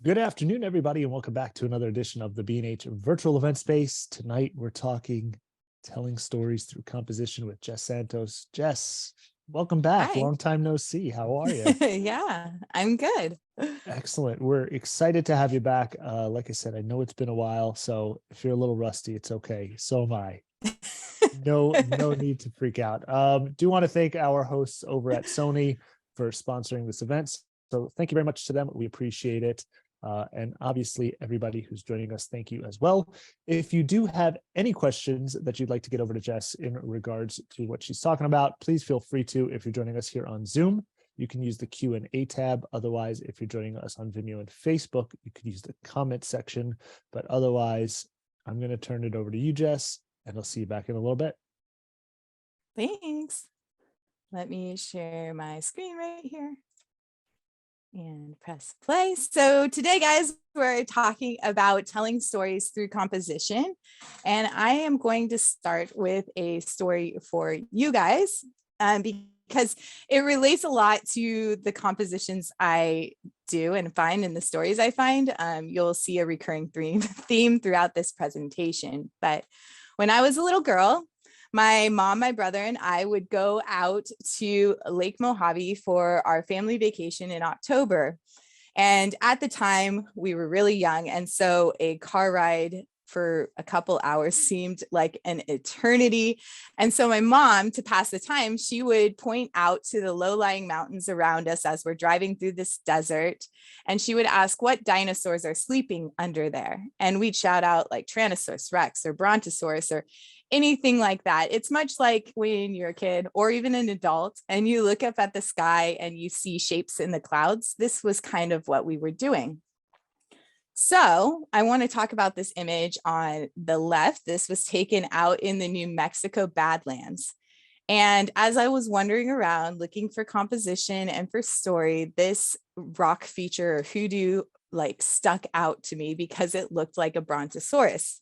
Good afternoon, everybody, and welcome back to another edition of the B&H Virtual Event Space. Tonight, we're talking telling stories through composition with Jess Santos. Jess, welcome back. Hi. Long time no see. How are you? Yeah, I'm good. Excellent. We're excited to have you back. Like I said, I know it's been a while, so if you're a little rusty, it's okay. So am I. No need to freak out. Do want to thank our hosts over at Sony for sponsoring this event. So thank you very much to them. We appreciate it. And obviously, everybody who's joining us, thank you as well. If you do have any questions that you'd like to get over to Jess in regards to what she's talking about, please feel free to. If you're joining us here on Zoom, you can use the Q&A tab. Otherwise, if you're joining us on Vimeo and Facebook, you could use the comment section. But otherwise, I'm going to turn it over to you, Jess, and I'll see you back in a little bit. Thanks. Let me share my screen right here and press play. So today, guys, we're talking about telling stories through composition. And I am going to start with a story for you guys because it relates a lot to the compositions I do and find in the stories I find. You'll see a recurring theme throughout this presentation. But when I was a little girl, my mom, my brother, and I would go out to Lake Mojave for our family vacation in October. And at the time, we were really young. And so a car ride for a couple hours seemed like an eternity. And so my mom, to pass the time, she would point out to the low-lying mountains around us as we're driving through this desert. And she would ask what dinosaurs are sleeping under there. And we'd shout out like Tyrannosaurus Rex or Brontosaurus or anything like that. It's much like when you're a kid or even an adult and you look up at the sky and you see shapes in the clouds. This was kind of what we were doing. So I want to talk about this image on the left. This was taken out in the New Mexico Badlands. And as I was wandering around looking for composition and for story, this rock feature or hoodoo like stuck out to me because it looked like a Brontosaurus.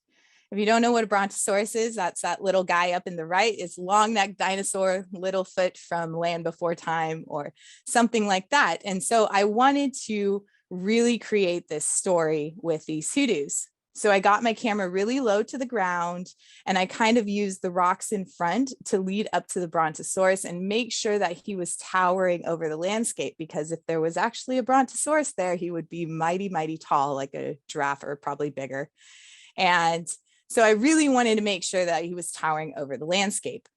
If you don't know what a Brontosaurus is, that's that little guy up in the right. It's long-necked dinosaur, Littlefoot from Land Before Time or something like that. And so I wanted to really create this story with these hoodoos. So I got my camera really low to the ground and I kind of used the rocks in front to lead up to the Brontosaurus and make sure that he was towering over the landscape, because if there was actually a Brontosaurus there, he would be mighty, mighty tall, like a giraffe or probably bigger. And so I really wanted to make sure that he was towering over the landscape.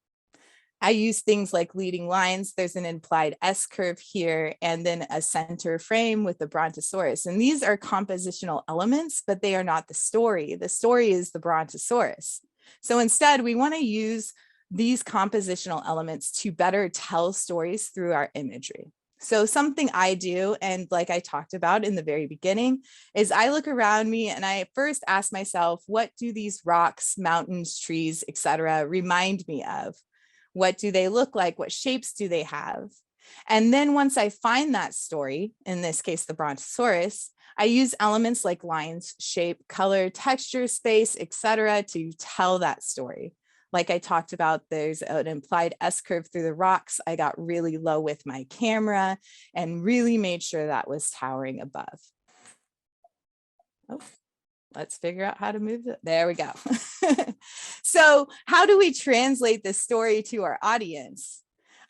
I use things like leading lines. There's an implied S curve here, and then a center frame with the Brontosaurus. And these are compositional elements, but they are not the story. The story is the Brontosaurus. So instead, we want to use these compositional elements to better tell stories through our imagery. So something I do, and like I talked about in the very beginning, is I look around me and I first ask myself, what do these rocks, mountains, trees, etc. remind me of? What do they look like? What shapes do they have? And then once I find that story, in this case, the Brontosaurus, I use elements like lines, shape, color, texture, space, etc. to tell that story. Like I talked about, there's an implied S curve through the rocks. I got really low with my camera and really made sure that was towering above. Oh, let's figure out how to move it. There we go. So how do we translate this story to our audience?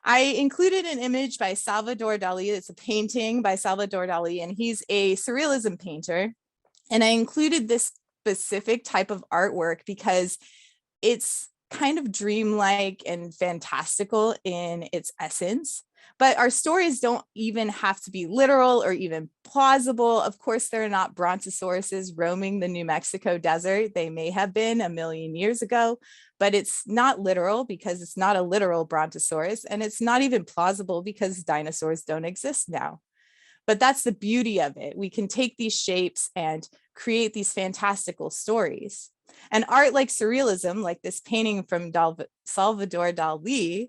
I included an image by Salvador Dali. It's a painting by Salvador Dali, and he's a surrealism painter. And I included this specific type of artwork because it's kind of dreamlike and fantastical in its essence. But our stories don't even have to be literal or even plausible. Of course, they're not brontosauruses roaming the New Mexico desert. They may have been 1 million years ago, but it's not literal because it's not a literal brontosaurus. And it's not even plausible because dinosaurs don't exist now. But that's the beauty of it. We can take these shapes and create these fantastical stories. And art like surrealism, like this painting from Salvador Dali,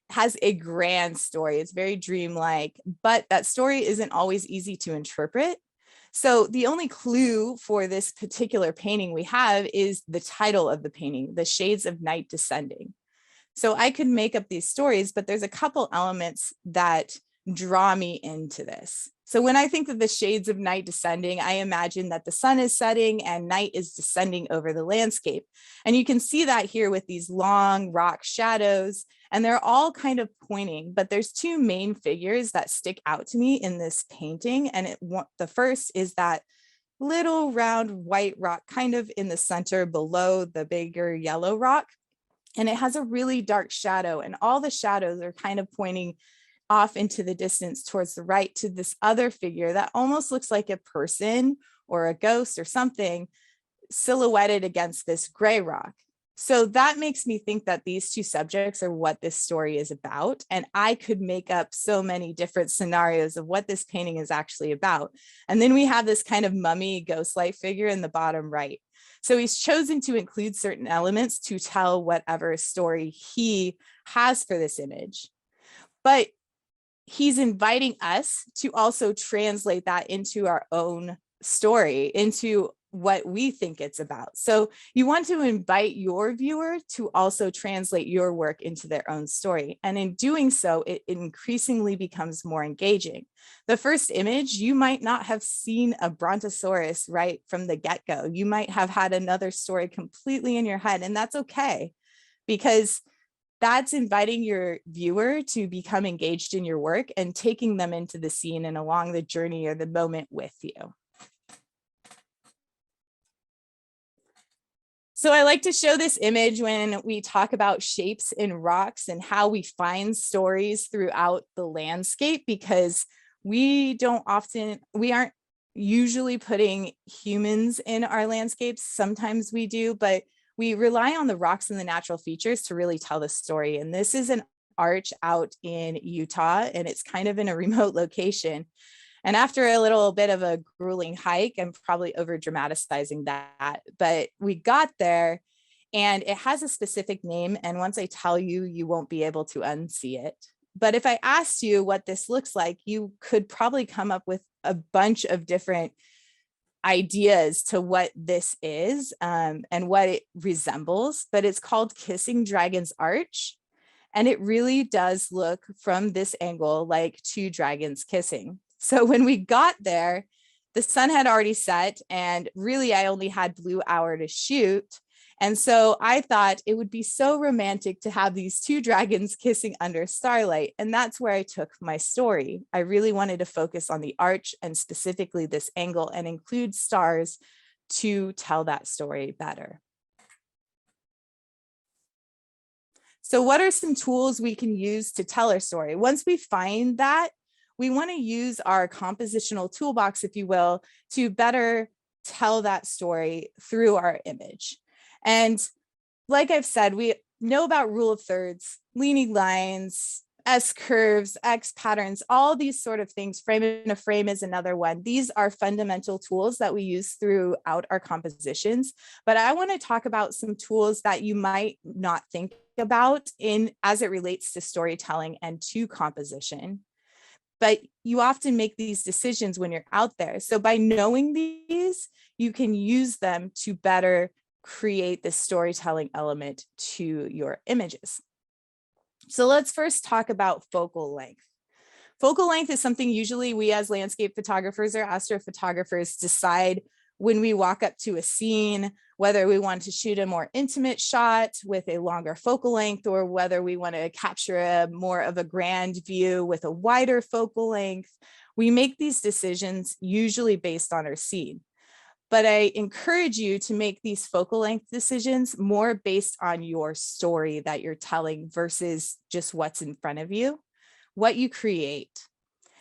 has a grand story. It's very dreamlike, but that story isn't always easy to interpret. So the only clue for this particular painting we have is the title of the painting, The Shades of Night Descending. So I could make up these stories, but there's a couple elements that draw me into this. So when I think of the shades of night descending, I imagine that the sun is setting and night is descending over the landscape. And you can see that here with these long rock shadows, and they're all kind of pointing, but there's two main figures that stick out to me in this painting. And the first is that little round white rock kind of in the center below the bigger yellow rock. And it has a really dark shadow, and all the shadows are kind of pointing off into the distance towards the right to this other figure that almost looks like a person or a ghost or something silhouetted against this gray rock. So that makes me think that these two subjects are what this story is about. And I could make up so many different scenarios of what this painting is actually about. And then we have this kind of mummy ghost-like figure in the bottom right. So he's chosen to include certain elements to tell whatever story he has for this image. But he's inviting us to also translate that into our own story, into what we think it's about. So you want to invite your viewer to also translate your work into their own story. And in doing so, it increasingly becomes more engaging. The first image, you might not have seen a brontosaurus right from the get-go. You might have had another story completely in your head, and that's okay, because that's inviting your viewer to become engaged in your work and taking them into the scene and along the journey or the moment with you. So I like to show this image when we talk about shapes in rocks and how we find stories throughout the landscape, because we aren't usually putting humans in our landscapes. Sometimes we do, but we rely on the rocks and the natural features to really tell the story. And this is an arch out in Utah, and it's kind of in a remote location. And after a little bit of a grueling hike, I'm probably over dramatizing that, but we got there and it has a specific name. And once I tell you, you won't be able to unsee it. But if I asked you what this looks like, you could probably come up with a bunch of different ideas to what this is and what it resembles, but it's called Kissing Dragon's Arch. And it really does look from this angle like two dragons kissing. So when we got there, the sun had already set, and really I only had blue hour to shoot. And so I thought it would be so romantic to have these two dragons kissing under starlight. And that's where I took my story. I really wanted to focus on the arch and specifically this angle and include stars to tell that story better. So what are some tools we can use to tell our story? Once we find that, we want to use our compositional toolbox, if you will, to better tell that story through our image. And like I've said, we know about rule of thirds, leaning lines, S curves, X patterns, all these sort of things. Frame in a frame is another one. These are fundamental tools that we use throughout our compositions. But I want to talk about some tools that you might not think about as it relates to storytelling and to composition. But you often make these decisions when you're out there. So by knowing these, you can use them to better create the storytelling element to your images. So let's first talk about focal length. Focal length is something usually we as landscape photographers or astrophotographers decide when we walk up to a scene, whether we want to shoot a more intimate shot with a longer focal length, or whether we want to capture more of a grand view with a wider focal length. We make these decisions usually based on our scene. But I encourage you to make these focal length decisions more based on your story that you're telling versus just what's in front of you, what you create.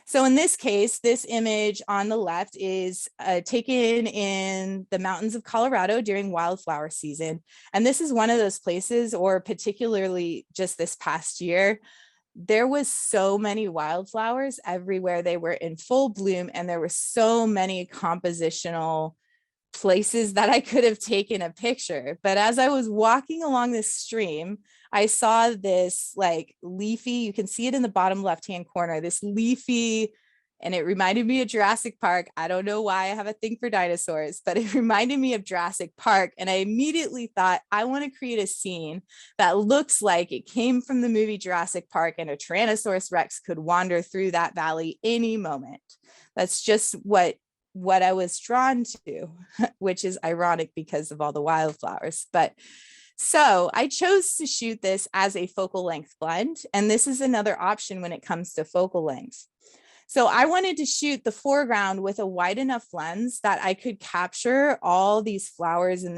So in this case, this image on the left is taken in the mountains of Colorado during wildflower season. And this is one of those places, or particularly just this past year, there was so many wildflowers everywhere. They were in full bloom, and there were so many compositional places that I could have taken a picture. But as I was walking along this stream, I saw this like leafy, you can see it in the bottom left-hand corner, this leafy And it reminded me of Jurassic Park. I don't know why I have a thing for dinosaurs, but it reminded me of Jurassic Park. And I immediately thought, I want to create a scene that looks like it came from the movie Jurassic Park, and a Tyrannosaurus Rex could wander through that valley any moment. That's just what I was drawn to, which is ironic because of all the wildflowers. But so I chose to shoot this as a focal length blend. And this is another option when it comes to focal length. So I wanted to shoot the foreground with a wide enough lens that I could capture all these flowers and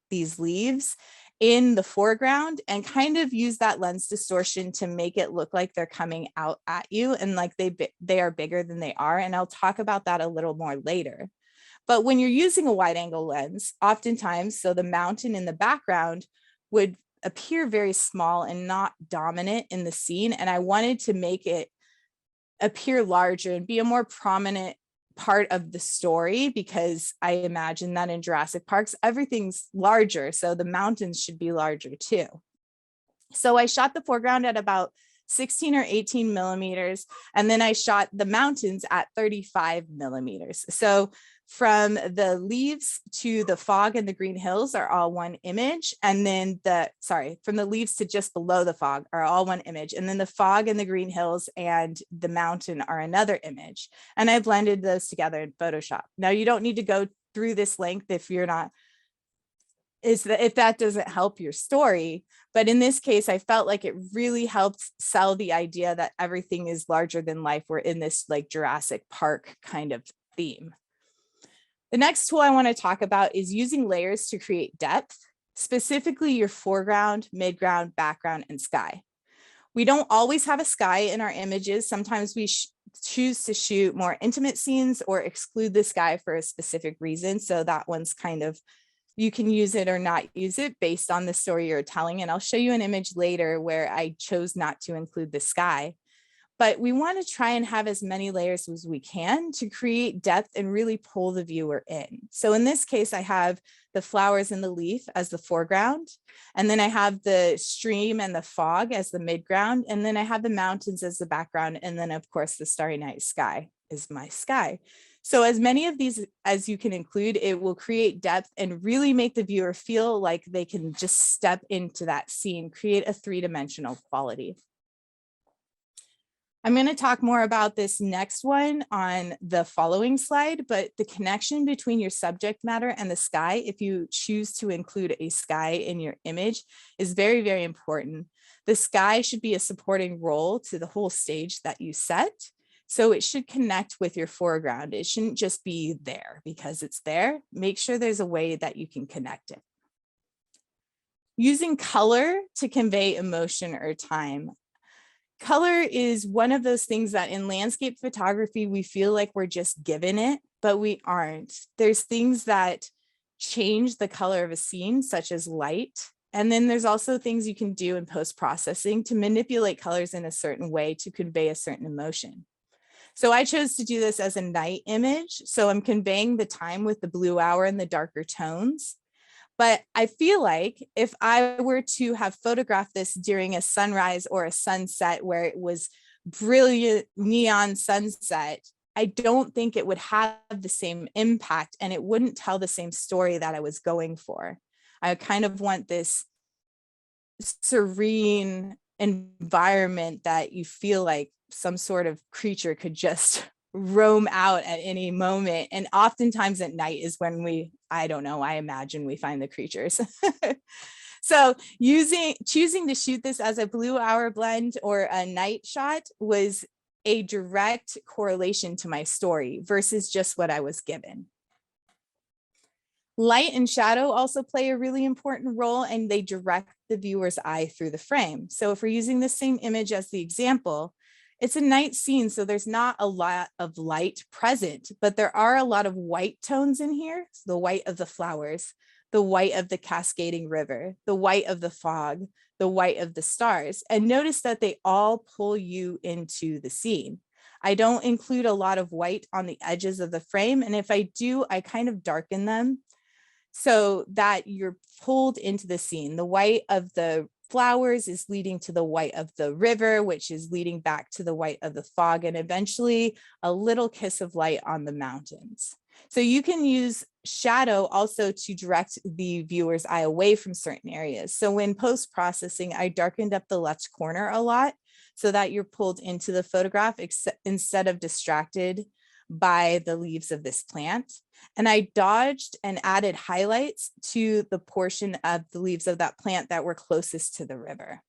these leaves in the foreground and kind of use that lens distortion to make it look like they're coming out at you and like they are bigger than they are. And I'll talk about that a little more later. But when you're using a wide angle lens, oftentimes, so the mountain in the background would appear very small and not dominant in the scene. And I wanted to make it appear larger and be a more prominent part of the story, because I imagine that in Jurassic Parks, everything's larger. So the mountains should be larger too. So I shot the foreground at about 16 or 18 millimeters. And then I shot the mountains at 35 millimeters. So from the leaves to the fog and the green hills are all one image. And then from the leaves to just below the fog are all one image. And then the fog and the green hills and the mountain are another image. And I blended those together in Photoshop. Now you don't need to go through this length if that doesn't help your story. But in this case, I felt like it really helped sell the idea that everything is larger than life. We're in this like Jurassic Park kind of theme. The next tool I want to talk about is using layers to create depth, specifically your foreground, midground, background, and sky. We don't always have a sky in our images. Sometimes we choose to shoot more intimate scenes or exclude the sky for a specific reason. So that one's kind of, you can use it or not use it based on the story you're telling. And I'll show you an image later where I chose not to include the sky. But we want to try and have as many layers as we can to create depth and really pull the viewer in. So in this case, I have the flowers and the leaf as the foreground. And then I have the stream and the fog as the midground. And then I have the mountains as the background. And then of course, the starry night sky is my sky. So as many of these as you can include, it will create depth and really make the viewer feel like they can just step into that scene, create a three-dimensional quality. I'm going to talk more about this next one on the following slide, but the connection between your subject matter and the sky, if you choose to include a sky in your image, is very, very important. The sky should be a supporting role to the whole stage that you set. So it should connect with your foreground. It shouldn't just be there because it's there. Make sure there's a way that you can connect it. Using color to convey emotion or time. Color is one of those things that in landscape photography, we feel like we're just given it, but we aren't. There's things that change the color of a scene, such as light. And then there's also things you can do in post-processing to manipulate colors in a certain way to convey a certain emotion. So I chose to do this as a night image. So I'm conveying the time with the blue hour and the darker tones. But I feel like if I were to have photographed this during a sunrise or a sunset where it was brilliant neon sunset, I don't think it would have the same impact and it wouldn't tell the same story that I was going for. I kind of want this serene environment that you feel like some sort of creature could just roam out at any moment. And oftentimes at night is when I don't know, I imagine we find the creatures. So choosing to shoot this as a blue hour blend or a night shot was a direct correlation to my story versus just what I was given. Light and shadow also play a really important role, and they direct the viewer's eye through the frame. So if we're using the same image as the example, it's a night scene, so there's not a lot of light present, but there are a lot of white tones in here. So the white of the flowers, the white of the cascading river, the white of the fog, the white of the stars. And notice that they all pull you into the scene. I don't include a lot of white on the edges of the frame. And if I do, I kind of darken them so that you're pulled into the scene. The white of the flowers is leading to the white of the river, which is leading back to the white of the fog, and eventually a little kiss of light on the mountains. So you can use shadow also to direct the viewer's eye away from certain areas. So when post-processing, I darkened up the left corner a lot so that you're pulled into the photograph instead of distracted by the leaves of this plant. And I dodged and added highlights to the portion of the leaves of that plant that were closest to the river.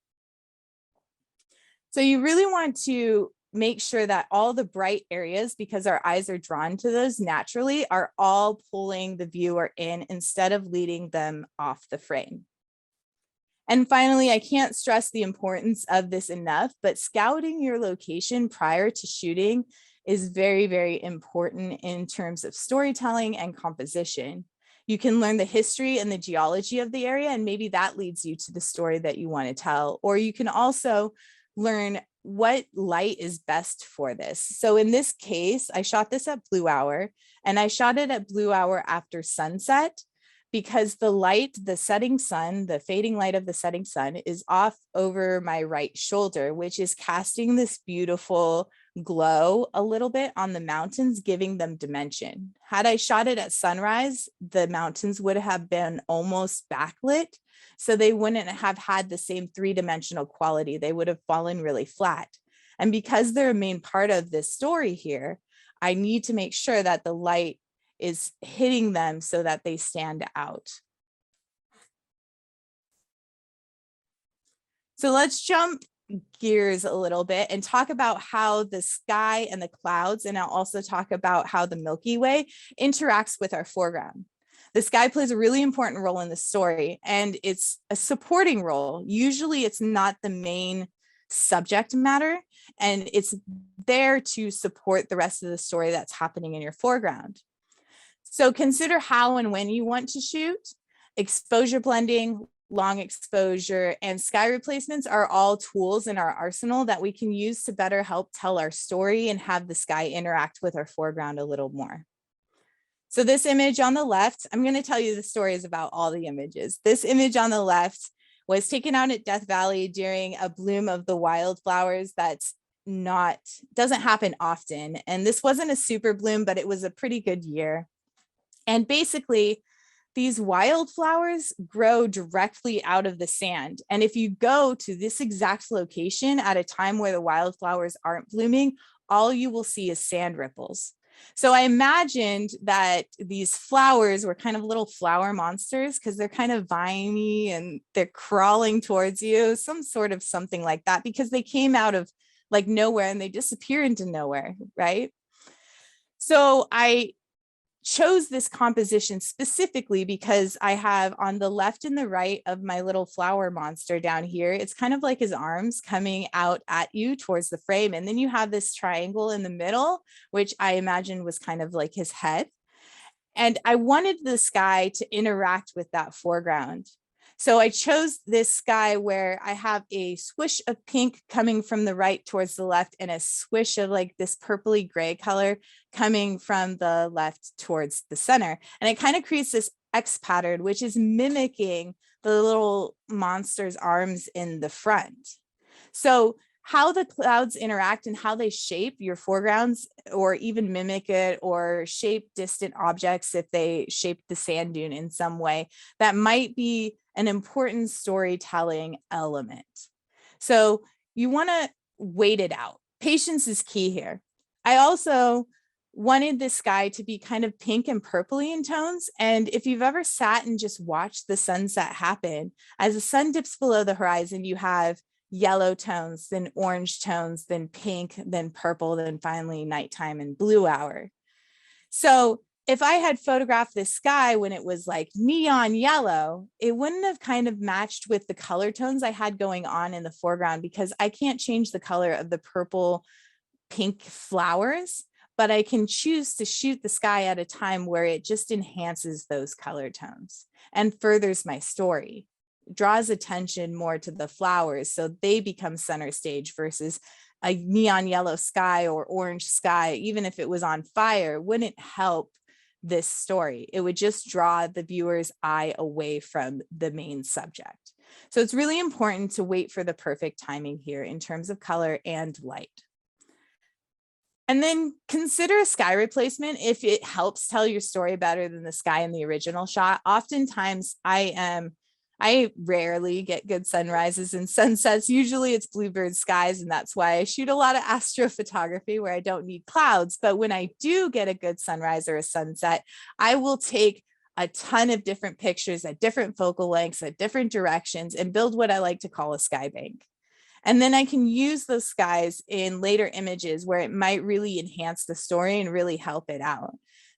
So you really want to make sure that all the bright areas, because our eyes are drawn to those naturally, are all pulling the viewer in instead of leading them off the frame. And finally, I can't stress the importance of this enough, but scouting your location prior to shooting is very, very important in terms of storytelling and composition. You can learn the history and the geology of the area, and maybe that leads you to the story that you want to tell. Or you can also learn what light is best for this. So in this case, I shot this at blue hour, and I shot it at blue hour after sunset, because the light, the setting sun, the fading light of the setting sun is off over my right shoulder, which is casting this beautiful glow a little bit on the mountains, giving them dimension. Had I shot it at sunrise, the mountains would have been almost backlit, so they wouldn't have had the same three-dimensional quality. They would have fallen really flat. And because they're a main part of this story here, I need to make sure that the light is hitting them so that they stand out. So let's jump gears a little bit and talk about how the sky and the clouds, and I'll also talk about how the Milky Way interacts with our foreground. The sky plays a really important role in the story, and it's a supporting role. Usually it's not the main subject matter, and it's there to support the rest of the story that's happening in your foreground. So consider how and when you want to shoot. Exposure blending, long exposure, and sky replacements are all tools in our arsenal that we can use to better help tell our story and have the sky interact with our foreground a little more. So this image on the left, I'm going to tell you the stories about all the images. This image on the left was taken out at Death Valley during a bloom of the wildflowers doesn't happen often. And this wasn't a super bloom, but it was a pretty good year. And basically, these wildflowers grow directly out of the sand. And if you go to this exact location at a time where the wildflowers aren't blooming, all you will see is sand ripples. So I imagined that these flowers were kind of little flower monsters because they're kind of viney and they're crawling towards you, some sort of something like that, because they came out of like nowhere and they disappear into nowhere, right? So I chose this composition specifically because I have on the left and the right of my little flower monster down here, it's kind of like his arms coming out at you towards the frame. And then you have this triangle in the middle, which I imagine was kind of like his head. And I wanted the sky to interact with that foreground. So I chose this sky where I have a swish of pink coming from the right towards the left and a swish of like this purpley gray color coming from the left towards the center. And it kind of creates this X pattern, which is mimicking the little monster's arms in the front. So how the clouds interact and how they shape your foregrounds or even mimic it or shape distant objects if they shape the sand dune in some way, that might be an important storytelling element. So you want to wait it out. Patience is key here. I also wanted the sky to be kind of pink and purpley in tones. And if you've ever sat and just watched the sunset happen, as the sun dips below the horizon, you have yellow tones, then orange tones, then pink, then purple, then finally nighttime and blue hour. So if I had photographed this sky when it was like neon yellow, it wouldn't have kind of matched with the color tones I had going on in the foreground because I can't change the color of the purple pink flowers, but I can choose to shoot the sky at a time where it just enhances those color tones and furthers my story, draws attention more to the flowers so they become center stage versus a neon yellow sky or orange sky, even if it was on fire, wouldn't help this story. It would just draw the viewer's eye away from the main subject. So it's really important to wait for the perfect timing here in terms of color and light. And then consider a sky replacement if it helps tell your story better than the sky in the original shot. Oftentimes I rarely get good sunrises and sunsets. Usually it's bluebird skies, and that's why I shoot a lot of astrophotography where I don't need clouds. But when I do get a good sunrise or a sunset, I will take a ton of different pictures at different focal lengths, at different directions, and build what I like to call a sky bank. And then I can use those skies in later images where it might really enhance the story and really help it out.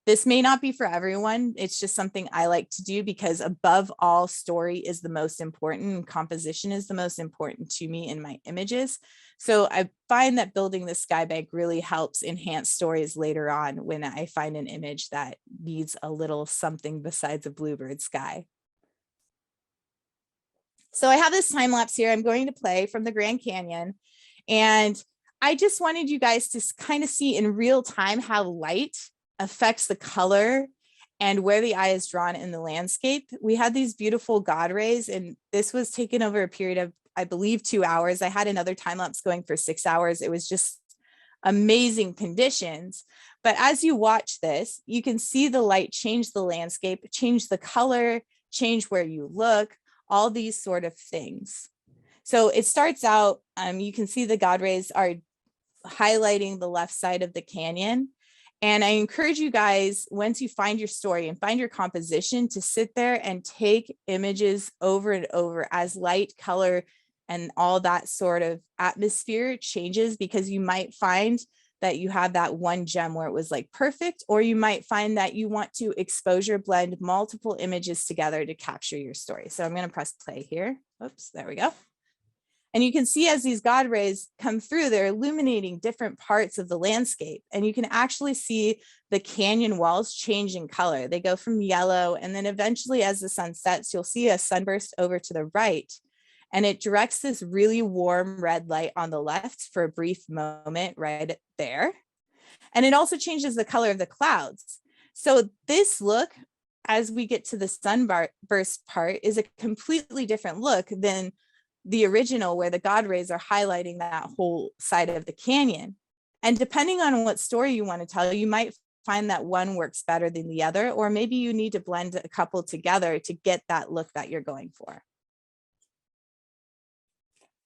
This may not be for everyone. It's just something I like to do because above all, story is the most important and composition is the most important to me in my images. So I find that building the sky bank really helps enhance stories later on when I find an image that needs a little something besides a bluebird sky. So I have this time lapse here I'm going to play from the Grand Canyon. And I just wanted you guys to kind of see in real time how light affects the color and where the eye is drawn in the landscape. We had these beautiful God rays, and this was taken over a period of, I believe, 2 hours. I had another time lapse going for 6 hours. It was just amazing conditions. But as you watch this, you can see the light change the landscape, change the color, change where you look, all these sort of things. So it starts out, you can see the God rays are highlighting the left side of the canyon. And I encourage you guys, once you find your story and find your composition, to sit there and take images over and over as light, color, and all that sort of atmosphere changes, because you might find that you have that one gem where it was like perfect, or you might find that you want to exposure blend multiple images together to capture your story. So I'm going to press play here. Oops, there we go. And you can see as these God rays come through, they're illuminating different parts of the landscape. And you can actually see the canyon walls change in color. They go from yellow, and then eventually as the sun sets, you'll see a sunburst over to the right. And it directs this really warm red light on the left for a brief moment right there. And it also changes the color of the clouds. So this look, as we get to the sunburst part, is a completely different look than the original, where the God rays are highlighting that whole side of the canyon. And depending on what story you want to tell, you might find that one works better than the other, or maybe you need to blend a couple together to get that look that you're going for.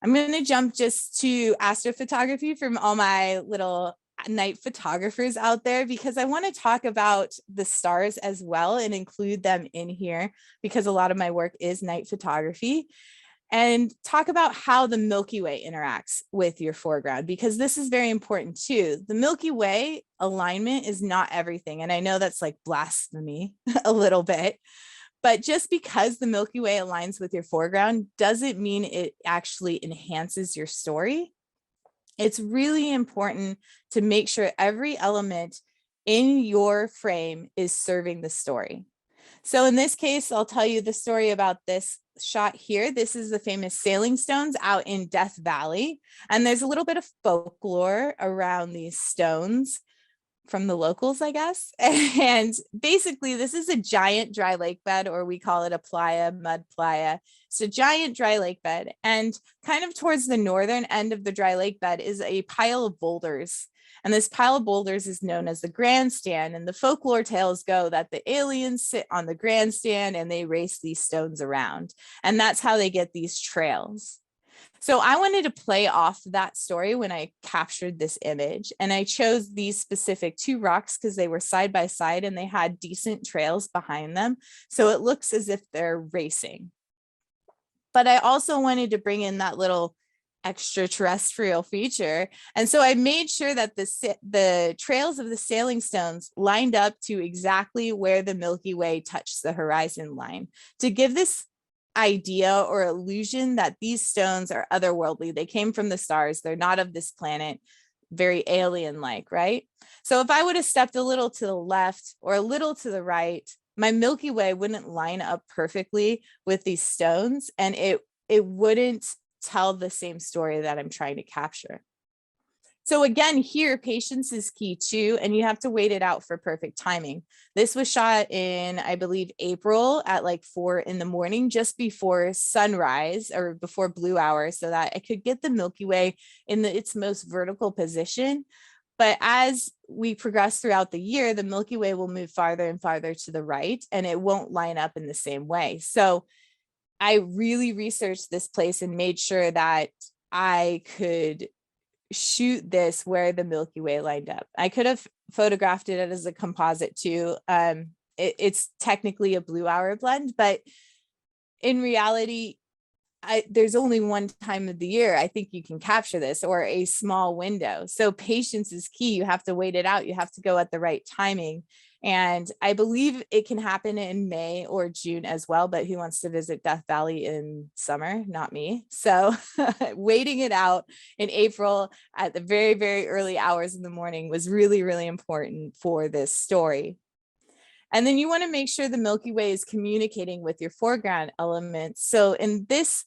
I'm going to jump just to astrophotography from all my little night photographers out there, because I want to talk about the stars as well and include them in here, because a lot of my work is night photography, and talk about how the Milky Way interacts with your foreground, because this is very important too. The Milky Way alignment is not everything. And I know that's like blasphemy a little bit, but just because the Milky Way aligns with your foreground doesn't mean it actually enhances your story. It's really important to make sure every element in your frame is serving the story. So in this case, I'll tell you the story about this shot here. This is the famous sailing stones out in Death Valley. And there's a little bit of folklore around these stones from the locals, I guess. And basically, this is a giant dry lake bed, or we call it a playa, mud playa. It's a giant dry lake bed. And kind of towards the northern end of the dry lake bed is a pile of boulders. And this pile of boulders is known as the grandstand. And the folklore tales go that the aliens sit on the grandstand and they race these stones around. And that's how they get these trails. So I wanted to play off that story when I captured this image. And I chose these specific two rocks because they were side by side and they had decent trails behind them. So it looks as if they're racing. But I also wanted to bring in that little extraterrestrial feature. And so I made sure that the trails of the sailing stones lined up to exactly where the Milky Way touched the horizon line, to give this idea or illusion that these stones are otherworldly. They came from the stars. They're not of this planet, very alien-like, right? So if I would have stepped a little to the left or a little to the right, my Milky Way wouldn't line up perfectly with these stones, and it wouldn't tell the same story that I'm trying to capture. So again, here, patience is key too, and you have to wait it out for perfect timing. This was shot in, I believe, April at like 4 in the morning, just before sunrise or before blue hour, so that I could get the Milky Way in its most vertical position. But as we progress throughout the year, the Milky Way will move farther and farther to the right, and it won't line up in the same way. So I really researched this place and made sure that I could shoot this where the Milky Way lined up. I could have photographed it as a composite too. It's technically a blue hour blend, but in reality, there's only one time of the year I think you can capture this, or a small window. So patience is key. You have to wait it out. You have to go at the right timing. And I believe it can happen in May or June as well, but who wants to visit Death Valley in summer? Not me. So waiting it out in April at the very, very early hours in the morning was really, really important for this story. And then you want to make sure the Milky Way is communicating with your foreground elements. So in this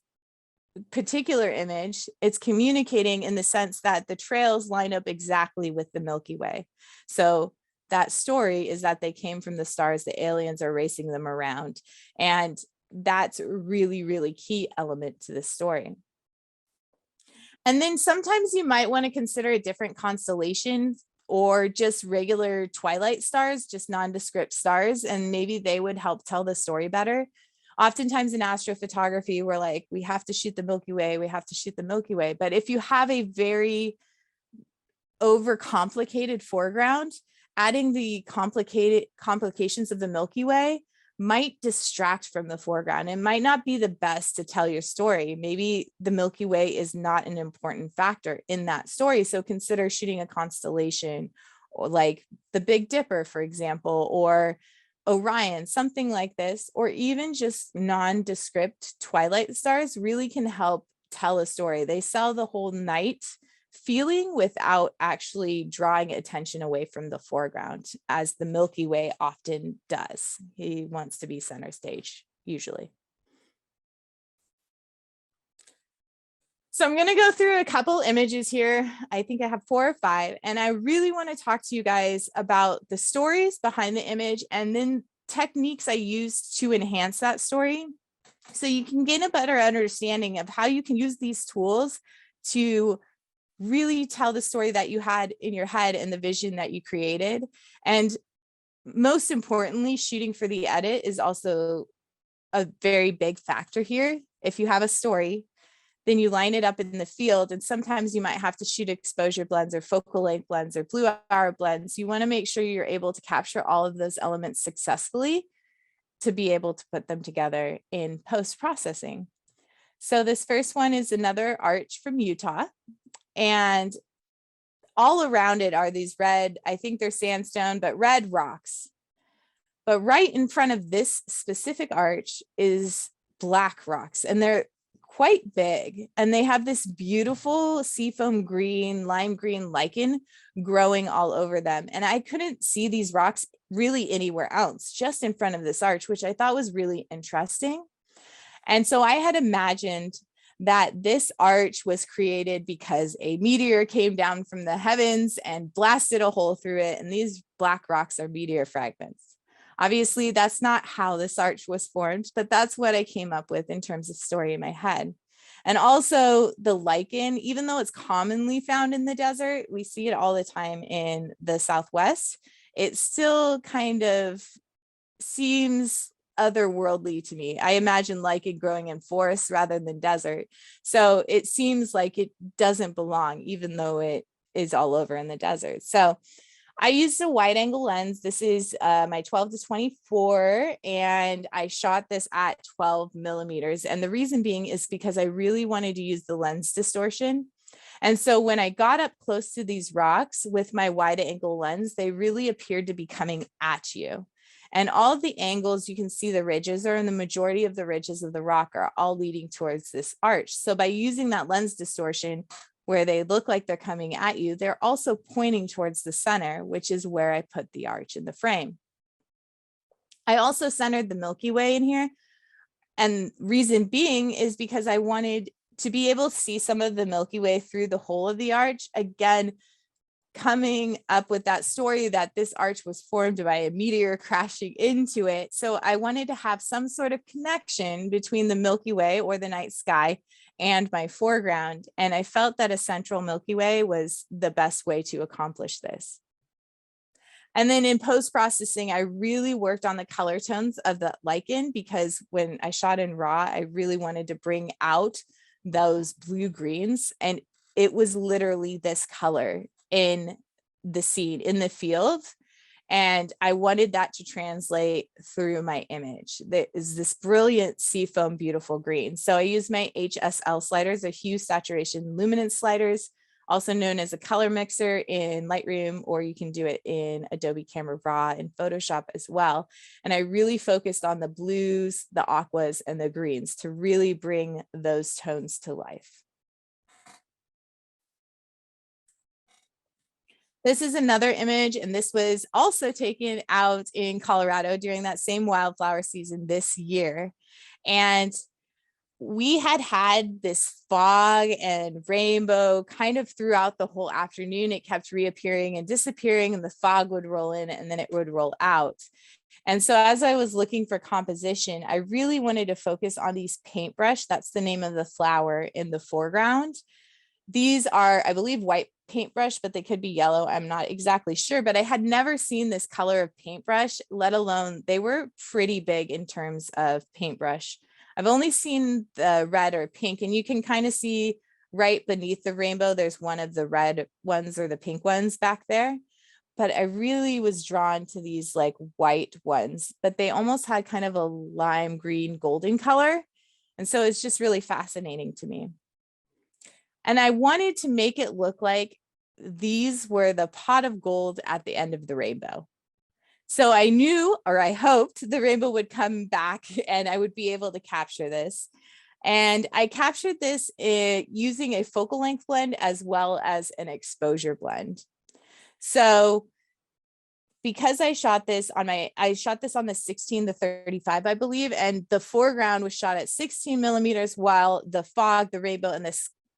particular image, it's communicating in the sense that the trails line up exactly with the Milky Way. So that story is that they came from the stars, the aliens are racing them around. And that's a really, really key element to this story. And then sometimes you might want to consider a different constellation or just regular twilight stars, just nondescript stars, and maybe they would help tell the story better. Oftentimes in astrophotography, we're like, we have to shoot the Milky Way, we have to shoot the Milky Way. But if you have a very overcomplicated foreground, adding the complications of the Milky Way might distract from the foreground. It might not be the best to tell your story. Maybe the Milky Way is not an important factor in that story. So consider shooting a constellation, or like the Big Dipper, for example, or Orion, something like this, or even just nondescript twilight stars really can help tell a story. They sell the whole night feeling without actually drawing attention away from the foreground, as the Milky Way often does. He wants to be center stage, usually. So I'm going to go through a couple images here. I think I have 4 or 5, and I really want to talk to you guys about the stories behind the image and then techniques I use to enhance that story, so you can gain a better understanding of how you can use these tools to really tell the story that you had in your head and the vision that you created. And most importantly, shooting for the edit is also a very big factor here. If you have a story, then you line it up in the field, and sometimes you might have to shoot exposure blends or focal length blends or blue hour blends. You want to make sure you're able to capture all of those elements successfully to be able to put them together in post-processing. So this first one is another arch from Utah, and all around it are these red, I think they're sandstone, but red rocks. But right in front of this specific arch is black rocks, and they're quite big, and they have this beautiful seafoam green, lime green lichen growing all over them. And I couldn't see these rocks really anywhere else, just in front of this arch, which I thought was really interesting. And so I had imagined that this arch was created because a meteor came down from the heavens and blasted a hole through it, and these black rocks are meteor fragments. Obviously, that's not how this arch was formed, but that's what I came up with in terms of story in my head. And also the lichen, even though it's commonly found in the desert, we see it all the time in the Southwest, it still kind of seems otherworldly to me. I imagine lichen growing in forests rather than desert. So it seems like it doesn't belong, even though it is all over in the desert. So I used a wide angle lens. This is my 12 to 24, and I shot this at 12 millimeters. And the reason being is because I really wanted to use the lens distortion. And so when I got up close to these rocks with my wide angle lens, they really appeared to be coming at you. And all of the angles, you can see the ridges, or in the majority of the ridges of the rock, are all leading towards this arch. So by using that lens distortion, where they look like they're coming at you, they're also pointing towards the center, which is where I put the arch in the frame. I also centered the Milky Way in here. And reason being is because I wanted to be able to see some of the Milky Way through the hole of the arch. Again, coming up with that story that this arch was formed by a meteor crashing into it. So I wanted to have some sort of connection between the Milky Way or the night sky and my foreground. And I felt that a central Milky Way was the best way to accomplish this. And then in post-processing, I really worked on the color tones of the lichen, because when I shot in raw, I really wanted to bring out those blue greens. And it was literally this color in the scene, in the field. And I wanted that to translate through my image. There is this brilliant seafoam, beautiful green. So I used my HSL sliders, the hue, saturation, luminance sliders, also known as a color mixer in Lightroom, or you can do it in Adobe Camera Raw and Photoshop as well. And I really focused on the blues, the aquas, and the greens to really bring those tones to life. This is another image, and this was also taken out in Colorado during that same wildflower season this year. And we had this fog and rainbow kind of throughout the whole afternoon. It kept reappearing and disappearing, and the fog would roll in and then it would roll out. And so as I was looking for composition, I really wanted to focus on these paintbrush. That's the name of the flower in the foreground. These are, I believe, white paintbrush, but they could be yellow. I'm not exactly sure, but I had never seen this color of paintbrush, let alone they were pretty big in terms of paintbrush. I've only seen the red or pink, and you can kind of see right beneath the rainbow, there's one of the red ones or the pink ones back there. But I really was drawn to these like white ones, but they almost had kind of a lime green golden color. And so it's just really fascinating to me. And I wanted to make it look like these were the pot of gold at the end of the rainbow. So I knew, or I hoped, the rainbow would come back and I would be able to capture this. And I captured this using a focal length blend as well as an exposure blend. So because I shot this on the 16-35, I believe, and the foreground was shot at 16 millimeters, while the fog, the rainbow, and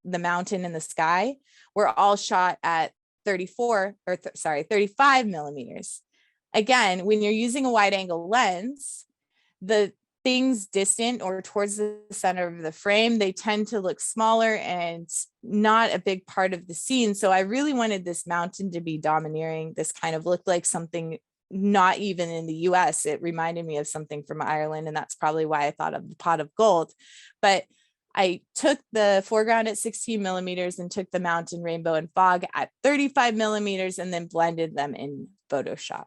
the mountain and the sky were all shot at 35 millimeters. Again, when you're using a wide angle lens, the things distant or towards the center of the frame, they tend to look smaller and not a big part of the scene. So I really wanted this mountain to be domineering. This kind of looked like something not even in the US. It reminded me of something from Ireland, and that's probably why I thought of the pot of gold. But I took the foreground at 16 millimeters and took the mountain, rainbow, and fog at 35 millimeters and then blended them in Photoshop.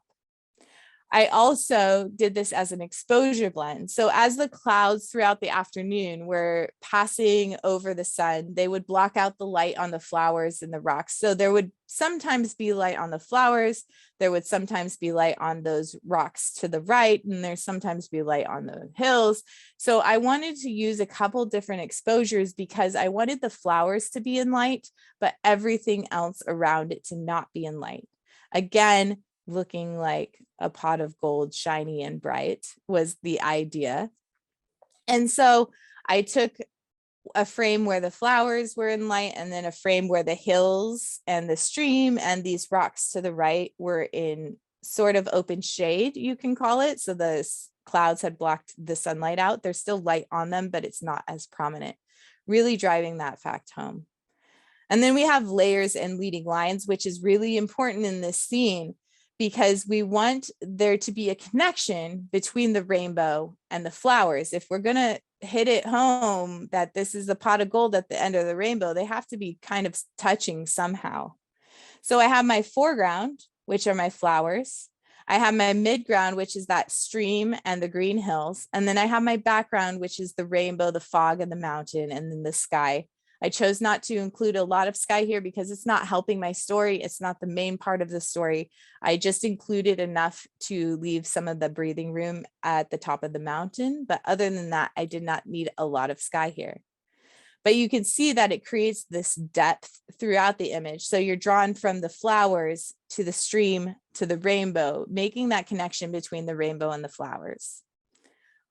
I also did this as an exposure blend. So as the clouds throughout the afternoon were passing over the sun, they would block out the light on the flowers and the rocks. So there would sometimes be light on the flowers. There would sometimes be light on those rocks to the right, and there's sometimes be light on the hills. So I wanted to use a couple different exposures because I wanted the flowers to be in light, but everything else around it to not be in light. Again, looking like a pot of gold, shiny and bright, was the idea. And so I took a frame where the flowers were in light, and then a frame where the hills and the stream and these rocks to the right were in sort of open shade, you can call it. So the clouds had blocked the sunlight out. There's still light on them, but it's not as prominent, really driving that fact home. And then we have layers and leading lines, which is really important in this scene, because we want there to be a connection between the rainbow and the flowers. If we're gonna hit it home that this is the pot of gold at the end of the rainbow, they have to be kind of touching somehow. So I have my foreground, which are my flowers. I have my midground, which is that stream and the green hills. And then I have my background, which is the rainbow, the fog, and the mountain, and then the sky. I chose not to include a lot of sky here because it's not helping my story. It's not the main part of the story. I just included enough to leave some of the breathing room at the top of the mountain. But other than that, I did not need a lot of sky here. But you can see that it creates this depth throughout the image. So you're drawn from the flowers to the stream to the rainbow, making that connection between the rainbow and the flowers.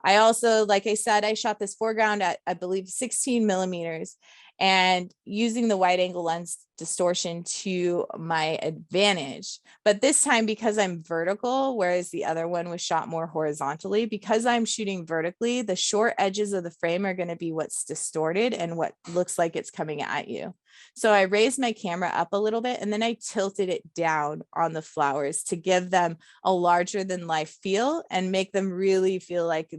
I also, like I said, I shot this foreground at, I believe, 16 millimeters. and using the wide angle lens distortion to my advantage. But this time, because I'm vertical, whereas the other one was shot more horizontally, because I'm shooting vertically, the short edges of the frame are going to be what's distorted and what looks like it's coming at you. So I raised my camera up a little bit and then I tilted it down on the flowers to give them a larger than life feel and make them really feel like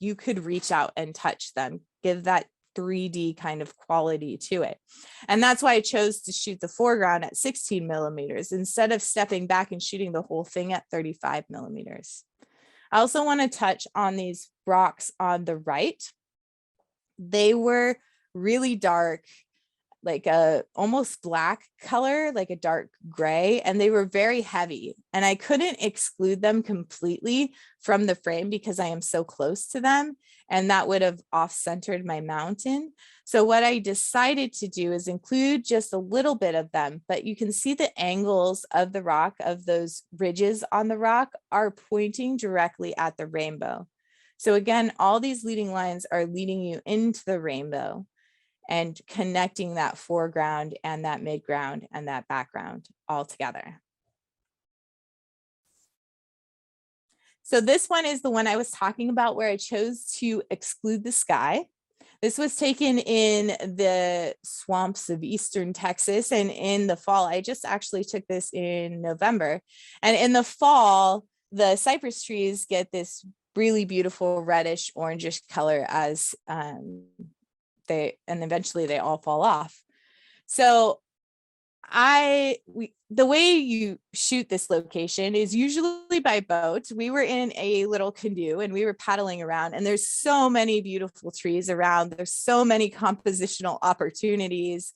you could reach out and touch them, give that 3D kind of quality to it. And that's why I chose to shoot the foreground at 16 millimeters instead of stepping back and shooting the whole thing at 35 millimeters. I also want to touch on these rocks on the right. They were really dark, like a almost black color, like a dark gray, and they were very heavy. And I couldn't exclude them completely from the frame because I am so close to them, and that would have off-centered my mountain. So what I decided to do is include just a little bit of them, but you can see the angles of the rock, of those ridges on the rock, are pointing directly at the rainbow. So again, all these leading lines are leading you into the rainbow and connecting that foreground and that midground and that background all together. So this one is the one I was talking about where I chose to exclude the sky. This was taken in the swamps of Eastern Texas, and in the fall. I just actually took this in November. And in the fall, the cypress trees get this really beautiful reddish orangish color as and eventually they all fall off. So the way you shoot this location is usually by boat. We were in a little canoe and we were paddling around, and there's so many beautiful trees around. There's so many compositional opportunities,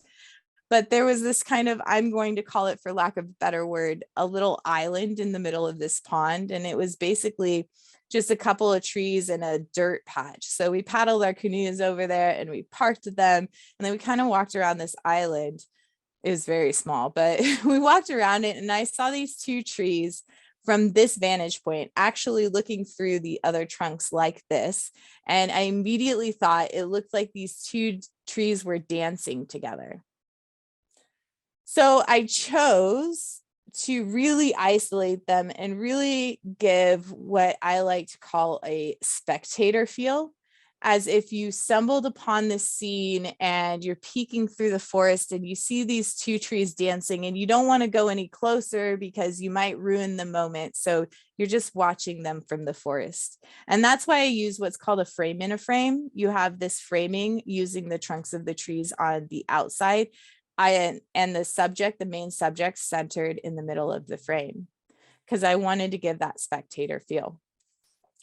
but there was this kind of, I'm going to call it, for lack of a better word, a little island in the middle of this pond. And it was basically just a couple of trees and a dirt patch. So we paddled our canoes over there and we parked them. And then we kind of walked around this island. It was very small, but we walked around it and I saw these two trees from this vantage point, actually looking through the other trunks like this. And I immediately thought it looked like these two trees were dancing together. So I chose to really isolate them and really give what I like to call a spectator feel, as if you stumbled upon this scene and you're peeking through the forest and you see these two trees dancing and you don't want to go any closer because you might ruin the moment. So you're just watching them from the forest. And that's why I use what's called a frame in a frame. You have this framing using the trunks of the trees on the outside, and the main subject centered in the middle of the frame, because I wanted to give that spectator feel.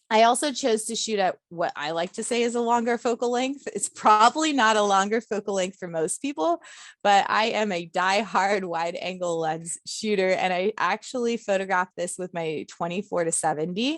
I also chose to shoot at what I like to say is a longer focal length. It's probably not a longer focal length for most people, but I am a die-hard wide angle lens shooter. And I actually photographed this with my 24-70.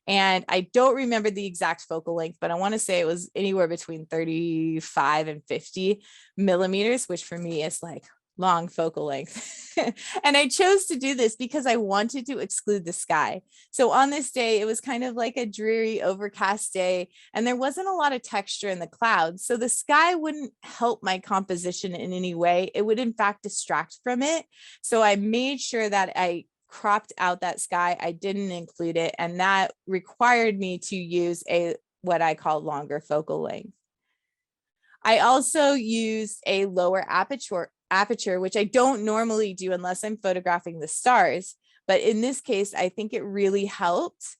And I don't remember the exact focal length, but I want to say it was anywhere between 35 and 50 millimeters, which for me is like long focal length. And I chose to do this because I wanted to exclude the sky. So on this day, it was kind of like a dreary, overcast day, and there wasn't a lot of texture in the clouds. So the sky wouldn't help my composition in any way. It would, in fact, distract from it. So I made sure that I cropped out that sky. I didn't include it. And that required me to use what I call longer focal length. I also used a lower aperture, which I don't normally do unless I'm photographing the stars. But in this case, I think it really helped,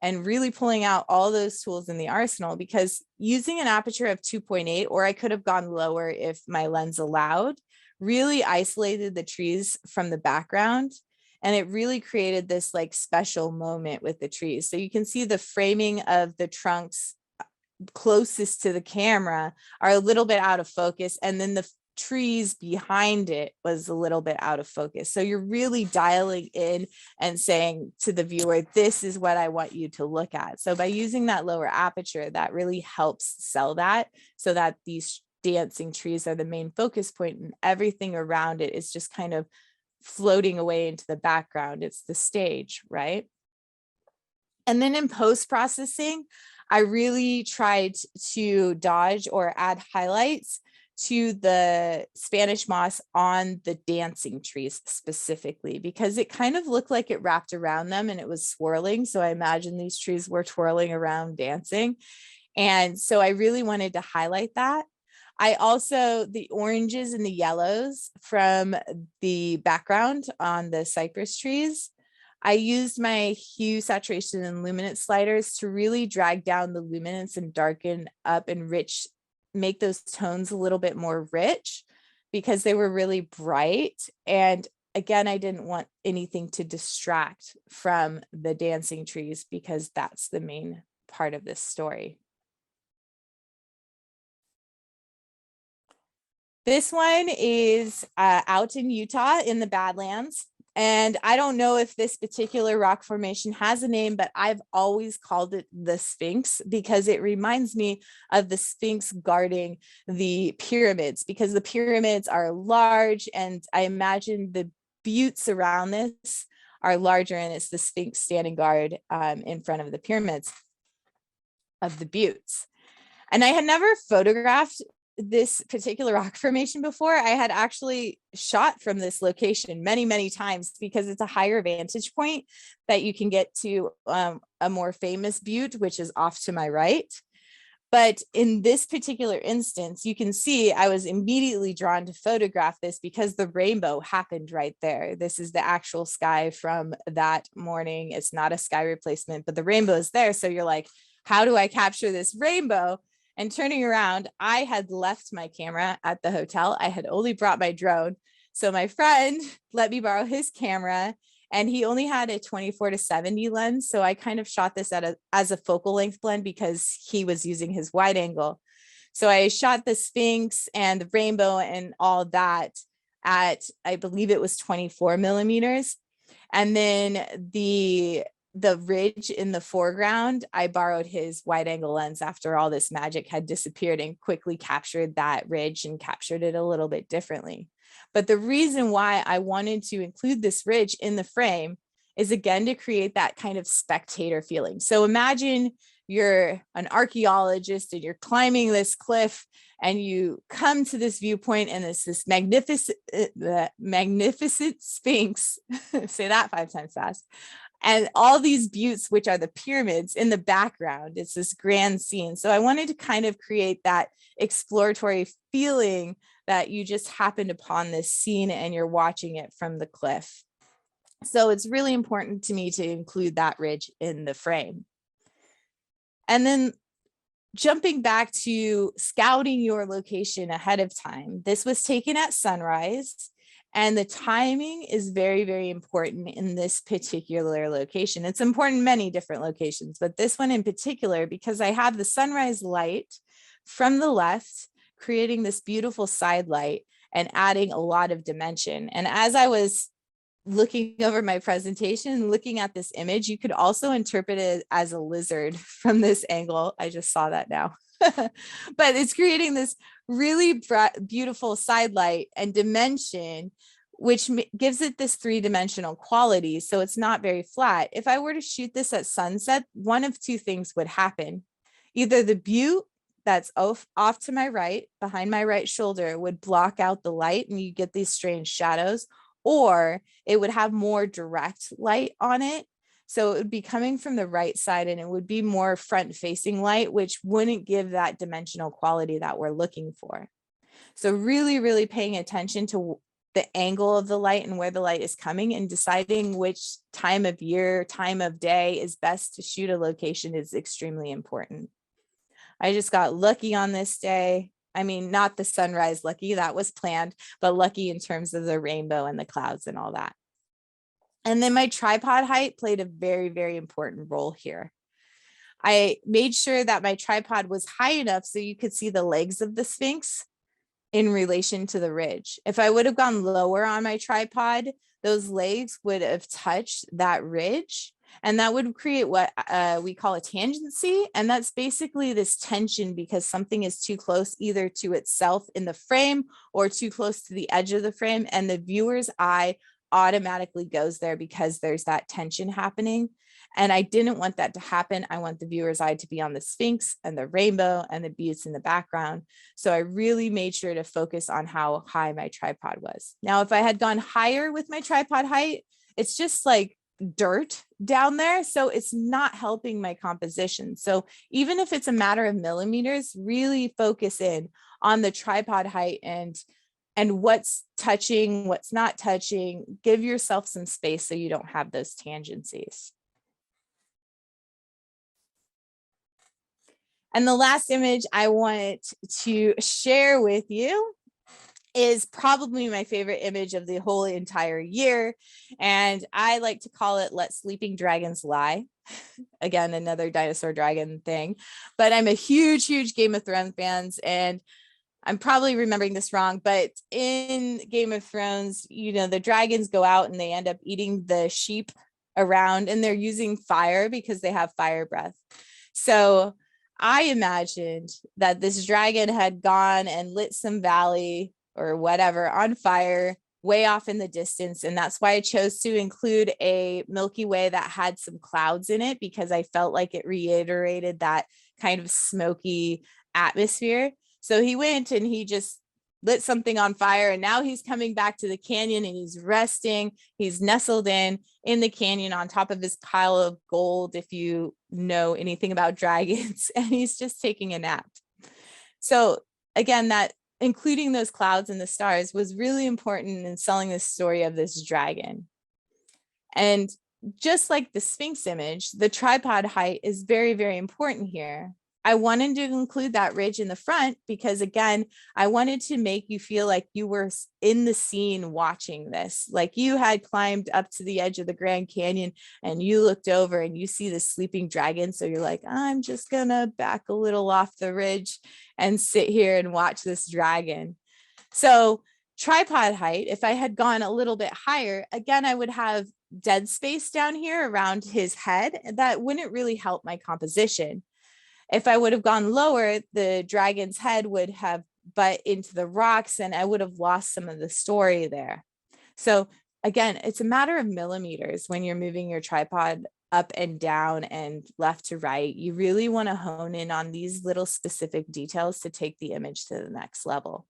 and really pulling out all those tools in the arsenal, because using an aperture of 2.8, or I could have gone lower if my lens allowed, really isolated the trees from the background. And it really created this like special moment with the trees. So you can see the framing of the trunks closest to the camera are a little bit out of focus. And then the trees behind it was a little bit out of focus. So you're really dialing in and saying to the viewer, this is what I want you to look at. So by using that lower aperture, that really helps sell that, so that these dancing trees are the main focus point and everything around it is just kind of floating away into the background. It's the stage, right? And then in post-processing, I really tried to dodge or add highlights to the Spanish moss on the dancing trees specifically, because it kind of looked like it wrapped around them and it was swirling. So I imagine these trees were twirling around dancing. And so I really wanted to highlight that. I also, the oranges and the yellows from the background on the cypress trees, I used my hue, saturation, and luminance sliders to really drag down the luminance and darken up and make those tones a little bit more rich because they were really bright. And again, I didn't want anything to distract from the dancing trees because that's the main part of this story. This one is out in Utah in the Badlands. And I don't know if this particular rock formation has a name, but I've always called it the Sphinx because it reminds me of the Sphinx guarding the pyramids, because the pyramids are large and I imagine the buttes around this are larger, and it's the Sphinx standing guard in front of the pyramids of the buttes. And I had never photographed this particular rock formation before. I had actually shot from this location many, many times because it's a higher vantage point that you can get to a more famous butte, which is off to my right. But in this particular instance, you can see I was immediately drawn to photograph this because the rainbow happened right there. This is the actual sky from that morning. It's not a sky replacement, but the rainbow is there. So you're like, how do I capture this rainbow? And turning around, I had left my camera at the hotel. I had only brought my drone. So my friend let me borrow his camera, and he only had a 24-70 lens. So I kind of shot this as a focal length blend because he was using his wide angle. So I shot the Sphinx and the rainbow and all that at, I believe it was 24 millimeters. And then the ridge in the foreground, I borrowed his wide angle lens after all this magic had disappeared and quickly captured that ridge and captured it a little bit differently. But the reason why I wanted to include this ridge in the frame is again to create that kind of spectator feeling. So imagine you're an archaeologist and you're climbing this cliff and you come to this viewpoint and it's this magnificent Sphinx, say that 5 times fast, and all these buttes, which are the pyramids in the background. It's this grand scene. So I wanted to kind of create that exploratory feeling that you just happened upon this scene and you're watching it from the cliff. So it's really important to me to include that ridge in the frame. And then jumping back to scouting your location ahead of time, this was taken at sunrise. And the timing is very, very important in this particular location. It's important in many different locations, but this one in particular, because I have the sunrise light from the left, creating this beautiful side light and adding a lot of dimension. And as I was looking over my presentation, looking at this image, you could also interpret it as a lizard from this angle. I just saw that now. But it's creating this really beautiful side light and dimension, which gives it this 3-dimensional quality. So it's not very flat. If I were to shoot this at sunset, one of 2 things would happen. Either the butte that's off to my right, behind my right shoulder, would block out the light and you get these strange shadows, or it would have more direct light on it. So it would be coming from the right side and it would be more front facing light, which wouldn't give that dimensional quality that we're looking for. So really, really paying attention to the angle of the light and where the light is coming and deciding which time of year, time of day is best to shoot a location is extremely important. I just got lucky on this day. I mean, not the sunrise lucky, that was planned, but lucky in terms of the rainbow and the clouds and all that. And then my tripod height played a very, very important role here. I made sure that my tripod was high enough so you could see the legs of the Sphinx in relation to the ridge. If I would have gone lower on my tripod, those legs would have touched that ridge, and that would create what we call a tangency. And that's basically this tension because something is too close either to itself in the frame or too close to the edge of the frame, and the viewer's eye automatically goes there because there's that tension happening. And I didn't want that to happen. I want the viewer's eye to be on the Sphinx and the rainbow and the buttes in the background. So I really made sure to focus on how high my tripod was. Now, if I had gone higher with my tripod height, it's just like dirt down there. So it's not helping my composition. So even if it's a matter of millimeters, really focus in on the tripod height and what's touching, what's not touching. Give yourself some space so you don't have those tangencies. And the last image I want to share with you is probably my favorite image of the whole entire year. And I like to call it Let Sleeping Dragons Lie. Again, another dinosaur dragon thing. But I'm a huge, huge Game of Thrones fan. And I'm probably remembering this wrong, but in Game of Thrones, you know, the dragons go out and they end up eating the sheep around, and they're using fire because they have fire breath. So I imagined that this dragon had gone and lit some valley or whatever on fire way off in the distance. And that's why I chose to include a Milky Way that had some clouds in it, because I felt like it reiterated that kind of smoky atmosphere. So he went and he just lit something on fire, and now he's coming back to the canyon and he's resting. He's nestled in the canyon on top of his pile of gold, if you know anything about dragons, and he's just taking a nap. So again, that including those clouds and the stars was really important in selling this story of this dragon. And just like the Sphinx image, the tripod height is very, very important here. I wanted to include that ridge in the front because, again, I wanted to make you feel like you were in the scene watching this, like you had climbed up to the edge of the Grand Canyon and you looked over and you see the sleeping dragon. So you're like, I'm just gonna back a little off the ridge and sit here and watch this dragon. So tripod height, if I had gone a little bit higher, again, I would have dead space down here around his head. That wouldn't really help my composition. If I would have gone lower, the dragon's head would have butt into the rocks and I would have lost some of the story there. So again, it's a matter of millimeters when you're moving your tripod up and down and left to right. You really want to hone in on these little specific details to take the image to the next level.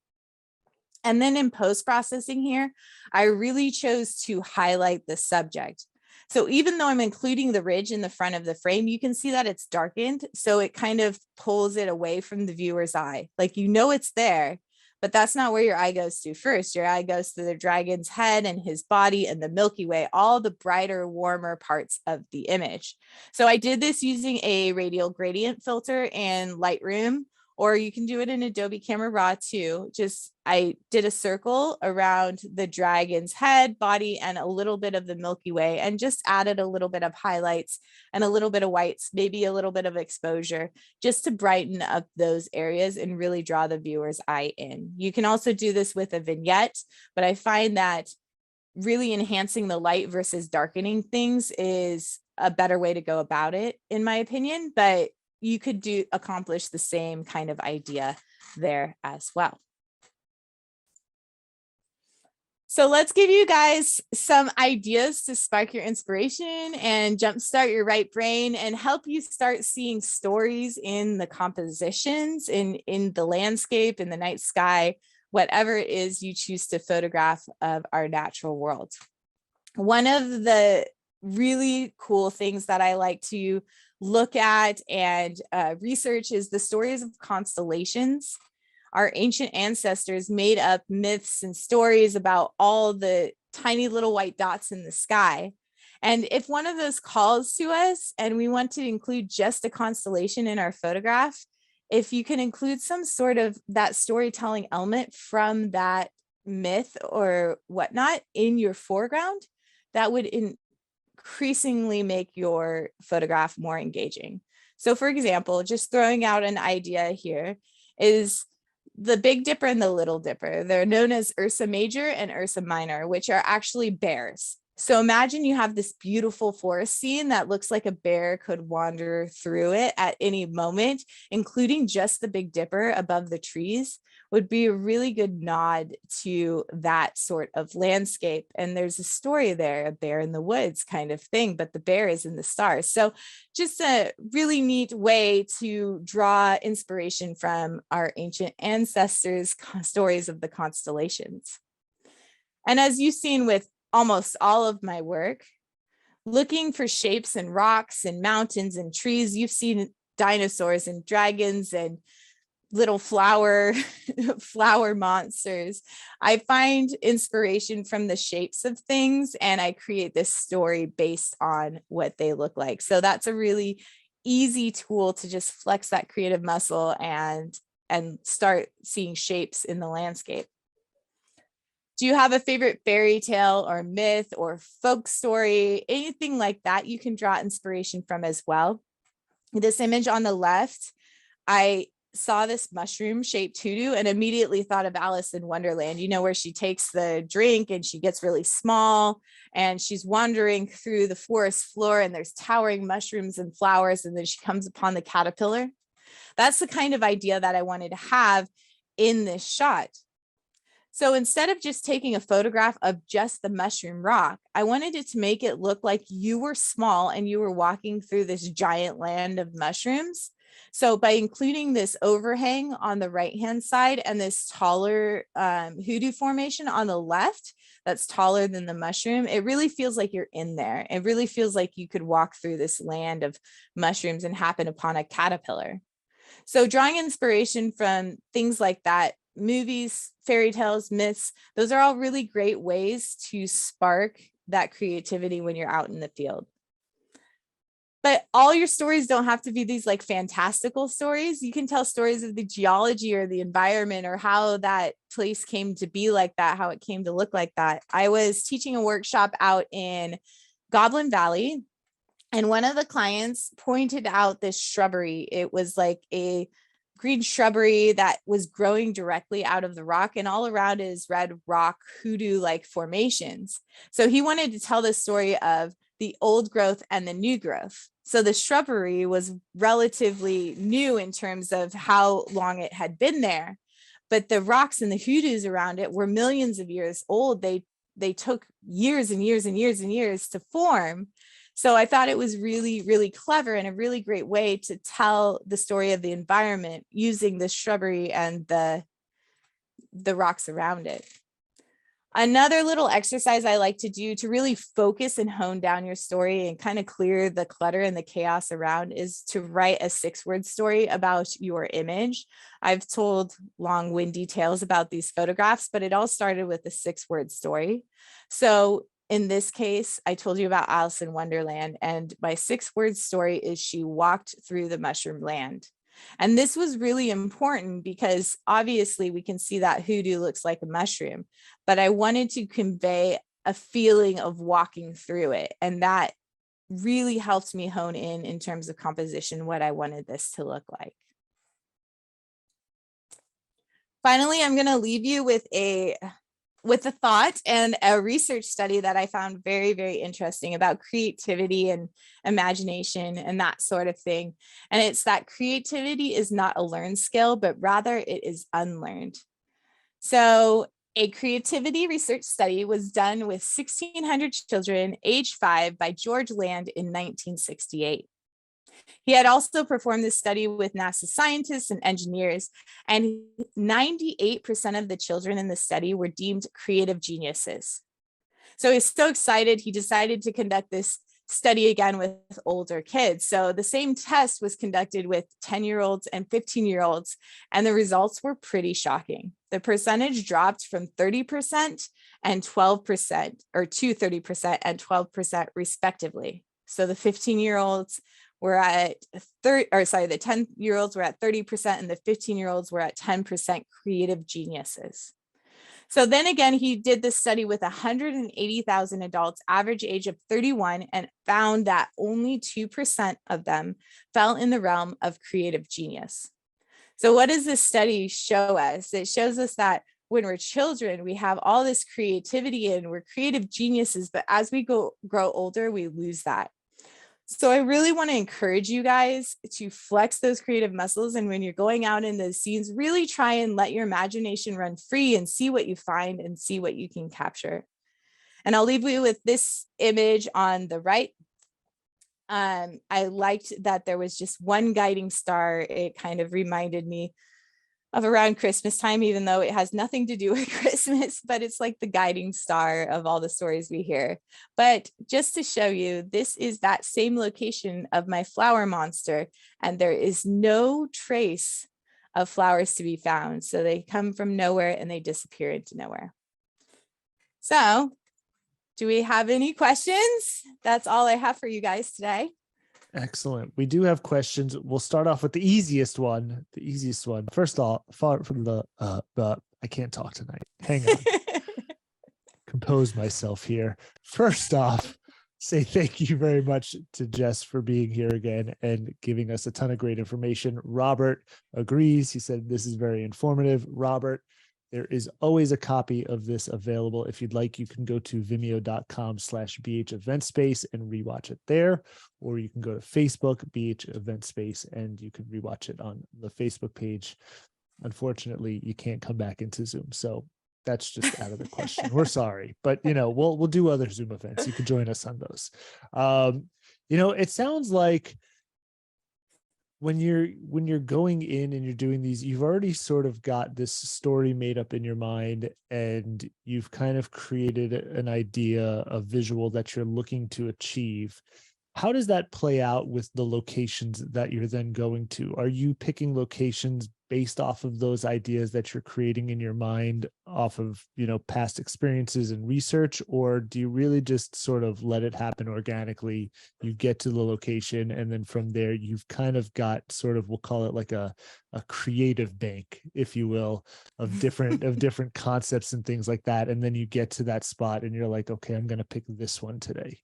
And then in post-processing here, I really chose to highlight the subject. So even though I'm including the ridge in the front of the frame, you can see that it's darkened. So it kind of pulls it away from the viewer's eye. Like, you know, it's there, but that's not where your eye goes to first. Your eye goes to the dragon's head and his body and the Milky Way, all the brighter, warmer parts of the image. So I did this using a radial gradient filter in Lightroom, or you can do it in Adobe Camera Raw too. I did a circle around the dragon's head, body, and a little bit of the Milky Way, and just added a little bit of highlights and a little bit of whites, maybe a little bit of exposure, just to brighten up those areas and really draw the viewer's eye in. You can also do this with a vignette, but I find that really enhancing the light versus darkening things is a better way to go about it, in my opinion. But you could accomplish the same kind of idea there as well. So let's give you guys some ideas to spark your inspiration and jumpstart your right brain and help you start seeing stories in the compositions, in the landscape, in the night sky, whatever it is you choose to photograph of our natural world. One of the really cool things that I like to look at and research is the stories of constellations. Our ancient ancestors made up myths and stories about all the tiny little white dots in the sky. And if one of those calls to us and we want to include just a constellation in our photograph, if you can include some sort of that storytelling element from that myth or whatnot in your foreground, that would increasingly make your photograph more engaging. So for example, just throwing out an idea here is the Big Dipper and the Little Dipper. They're known as Ursa Major and Ursa Minor, which are actually bears. So imagine you have this beautiful forest scene that looks like a bear could wander through it at any moment, including just the Big Dipper above the trees would be a really good nod to that sort of landscape. And there's a story there, a bear in the woods kind of thing, but the bear is in the stars. So just a really neat way to draw inspiration from our ancient ancestors' stories of the constellations. And as you've seen with almost all of my work, looking for shapes and rocks and mountains and trees, you've seen dinosaurs and dragons and little flower monsters. I find inspiration from the shapes of things, and I create this story based on what they look like. So that's a really easy tool to just flex that creative muscle and start seeing shapes in the landscape. Do you have a favorite fairy tale or myth or folk story, anything like that you can draw inspiration from as well? This image on the left, I saw this mushroom shaped hoodoo and immediately thought of Alice in Wonderland, you know, where she takes the drink and she gets really small and she's wandering through the forest floor and there's towering mushrooms and flowers, and then she comes upon the caterpillar. That's the kind of idea that I wanted to have in this shot. So instead of just taking a photograph of just the mushroom rock, I wanted it to make it look like you were small and you were walking through this giant land of mushrooms. So by including this overhang on the right-hand side and this taller hoodoo formation on the left, that's taller than the mushroom, it really feels like you're in there. It really feels like you could walk through this land of mushrooms and happen upon a caterpillar. So drawing inspiration from things like that, movies, fairy tales, myths, those are all really great ways to spark that creativity when you're out in the field. But all your stories don't have to be these like fantastical stories. You can tell stories of the geology or the environment or how that place came to be like that, how it came to look like that. I was teaching a workshop out in Goblin Valley, and one of the clients pointed out this shrubbery. It was like a green shrubbery that was growing directly out of the rock, and all around is red rock hoodoo-like formations. So he wanted to tell the story of the old growth and the new growth. So the shrubbery was relatively new in terms of how long it had been there, but the rocks and the hoodoos around it were millions of years old. They took years and years and years and years to form. So I thought it was really, really clever and a really great way to tell the story of the environment using the shrubbery and the rocks around it. Another little exercise I like to do to really focus and hone down your story and kind of clear the clutter and the chaos around is to write a 6-word story about your image. I've told long, windy tales about these photographs, but it all started with a 6-word story. So in this case, I told you about Alice in Wonderland, and my 6-word story is she walked through the mushroom land. And this was really important because obviously we can see that hoodoo looks like a mushroom, but I wanted to convey a feeling of walking through it. And that really helped me hone in terms of composition, what I wanted this to look like. Finally, I'm going to leave you with a thought and a research study that I found very, very interesting about creativity and imagination and that sort of thing. And it's that creativity is not a learned skill, but rather it is unlearned. So a creativity research study was done with 1,600 children age 5 by George Land in 1968. He had also performed this study with NASA scientists and engineers, and 98% of the children in the study were deemed creative geniuses. So he's so excited, he decided to conduct this study again with older kids. So the same test was conducted with 10-year-olds and 15-year-olds, and the results were pretty shocking. The percentage dropped from 30% and 12%, or to 30% and 12% respectively. So the 15-year-olds were at the 10-year-olds were at 30% and the 15-year-olds were at 10% creative geniuses. So then again, he did this study with 180,000 adults, average age of 31, and found that only 2% of them fell in the realm of creative genius. So what does this study show us? It shows us that when we're children, we have all this creativity and we're creative geniuses, but as we grow older, we lose that. So I really want to encourage you guys to flex those creative muscles. And when you're going out in the scenes, really try and let your imagination run free and see what you find and see what you can capture. And I'll leave you with this image on the right. I liked that there was just one guiding star. It kind of reminded me of around Christmas time, even though it has nothing to do with Christmas, but it's like the guiding star of all the stories we hear. But just to show you, this is that same location of my flower monster, and there is no trace of flowers to be found. So they come from nowhere and they disappear into nowhere. So do we have any questions? That's all I have for you guys today. Excellent. We do have questions. We'll start off with the easiest one. The easiest one. First off, from the I can't talk tonight. Hang on. Compose myself here. First off, say thank you very much to Jess for being here again and giving us a ton of great information. Robert agrees. He said this is very informative. Robert, there is always a copy of this available. If you'd like, you can go to vimeo.com/BH Event Space and rewatch it there, or you can go to Facebook, BH Event Space, and you can rewatch it on the Facebook page. Unfortunately, you can't come back into Zoom, so that's just out of the question. We're sorry, but we'll do other Zoom events. You can join us on those. It sounds like when you're going in and you're doing these, you've already sort of got this story made up in your mind, and you've kind of created an idea, a visual that you're looking to achieve. How does that play out with the locations that you're then going to? Are you picking locations based off of those ideas that you're creating in your mind off of, past experiences and research, or do you really just sort of let it happen organically? You get to the location, and then from there, you've kind of got sort of, we'll call it like a creative bank, if you will, of different concepts and things like that. And then you get to that spot and you're like, okay, I'm going to pick this one today.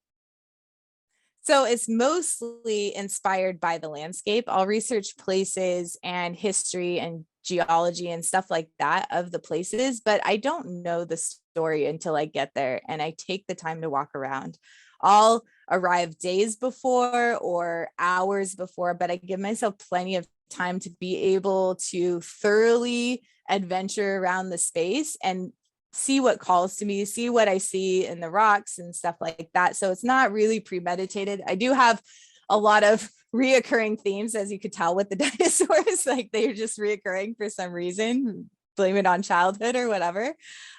So it's mostly inspired by the landscape. I'll research places and history and geology and stuff like that of the places, but I don't know the story until I get there and I take the time to walk around. I'll arrive days before or hours before, but I give myself plenty of time to be able to thoroughly adventure around the space and see what calls to me, see what I see in the rocks and stuff like that. So it's not really premeditated. I do have a lot of reoccurring themes, as you could tell with the dinosaurs, like they're just reoccurring for some reason, blame it on childhood or whatever.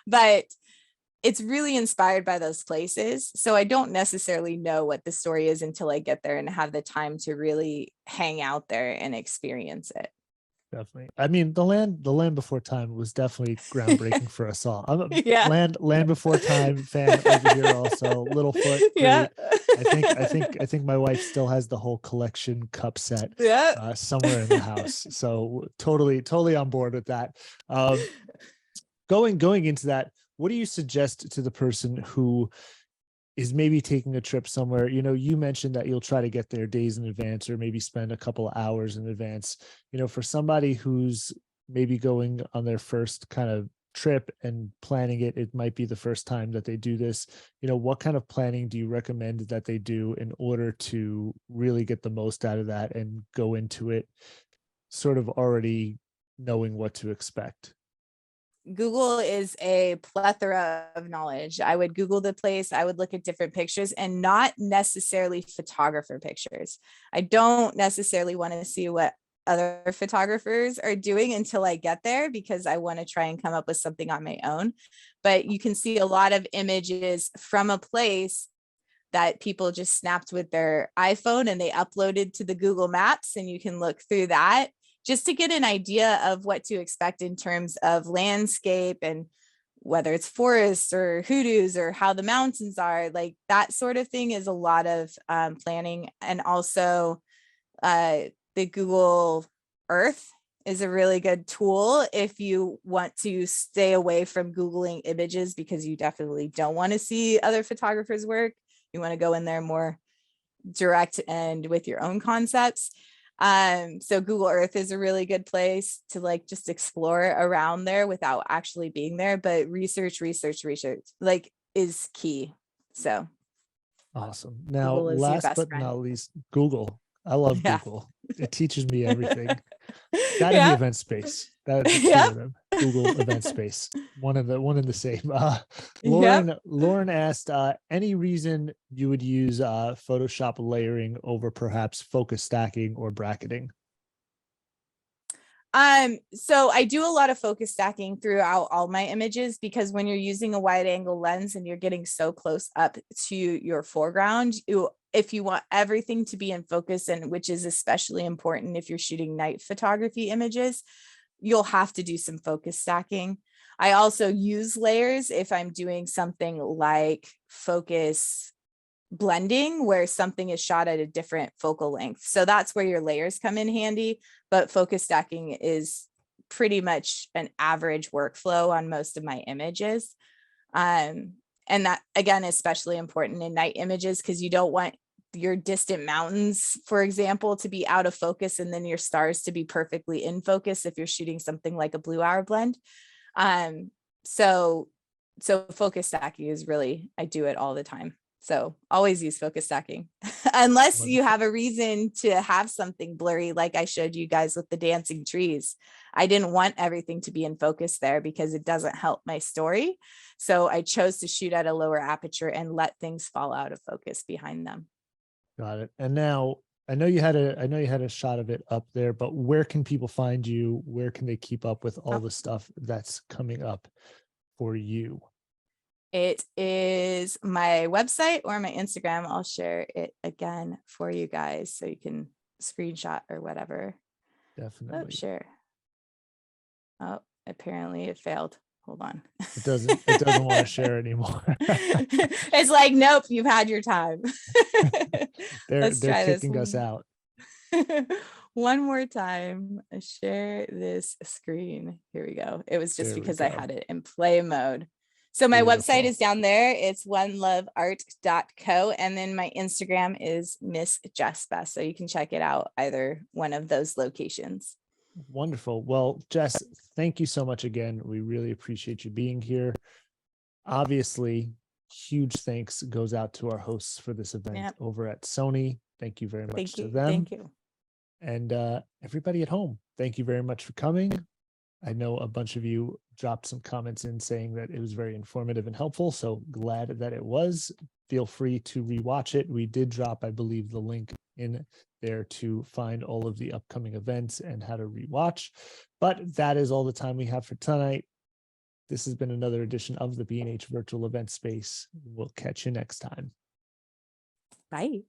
But it's really inspired by those places. So I don't necessarily know what the story is until I get there and have the time to really hang out there and experience it. Definitely. I mean, the land before time was definitely groundbreaking for us all. I'm a Yeah. land before time fan over here also. Littlefoot. Yeah. I think my wife still has the whole collection cup set somewhere in the house. So totally on board with that. Going into that, what do you suggest to the person who is maybe taking a trip somewhere? You mentioned that you'll try to get there days in advance or maybe spend a couple of hours in advance. For somebody who's maybe going on their first kind of trip and planning it might be the first time that they do this. What kind of planning do you recommend that they do in order to really get the most out of that and go into it sort of already knowing what to expect? Google is a plethora of knowledge. I would Google the place. I would look at different pictures and not necessarily photographer pictures. I don't necessarily want to see what other photographers are doing until I get there because I want to try and come up with something on my own. But you can see a lot of images from a place that people just snapped with their iPhone and they uploaded to the Google Maps, and you can look through that just to get an idea of what to expect in terms of landscape and whether it's forests or hoodoos or how the mountains are. Like that sort of thing is a lot of planning. And also the Google Earth is a really good tool if you want to stay away from Googling images, because you definitely don't want to see other photographers' work. You want to go in there more direct and with your own concepts. So Google Earth is a really good place to like just explore around there without actually being there, but research like is key. So Awesome. Now, Google is your last best but friend. not least, Google. I love Yeah. Google. It teaches me everything. That in the Yeah. event space. That the two Yep. of them. Google event space. One and the same. Yep. Lauren asked, any reason you would use Photoshop layering over perhaps focus stacking or bracketing? So I do a lot of focus stacking throughout all my images, because when you're using a wide angle lens and you're getting so close up to your foreground, if you want everything to be in focus, and which is especially important if you're shooting night photography images, you'll have to do some focus stacking. I also use layers if I'm doing something like focus blending, where something is shot at a different focal length. So that's where your layers come in handy. But focus stacking is pretty much an average workflow on most of my images. And that, again, is especially important in night images, because you don't want your distant mountains, for example, to be out of focus and then your stars to be perfectly in focus if you're shooting something like a blue hour blend. So focus stacking is really, I do it all the time. So always use focus stacking unless you have a reason to have something blurry, like I showed you guys with the dancing trees. I didn't want everything to be in focus there because it doesn't help my story. So I chose to shoot at a lower aperture and let things fall out of focus behind them. Got it. And now I know you had a shot of it up there, but where can people find you? Where can they keep up with all the stuff that's coming up for you? It is my website or my Instagram. I'll share it again for you guys so you can screenshot or whatever. Definitely. Oh, sure. Oh, apparently it failed. Hold on. It doesn't want to share anymore. It's like, nope, you've had your time. They're Let's try this kicking us out. one more time. Share this screen. Here we go. It was just because I had it in play mode. So my website is down there. It's oneloveart.co. And then my Instagram is Miss Jess Best. So you can check it out either one of those locations. Wonderful. Well, Jess, thank you so much again. We really appreciate you being here. Obviously, huge thanks goes out to our hosts for this event over at Sony. Thank you very much to them. Thank you. And everybody at home, thank you very much for coming. I know a bunch of you dropped some comments in saying that it was very informative and helpful. So glad that it was. Feel free to rewatch it. We did drop, I believe, the link in there to find all of the upcoming events and how to rewatch. But that is all the time we have for tonight. This has been another edition of the B&H Virtual Event Space. We'll catch you next time. Bye.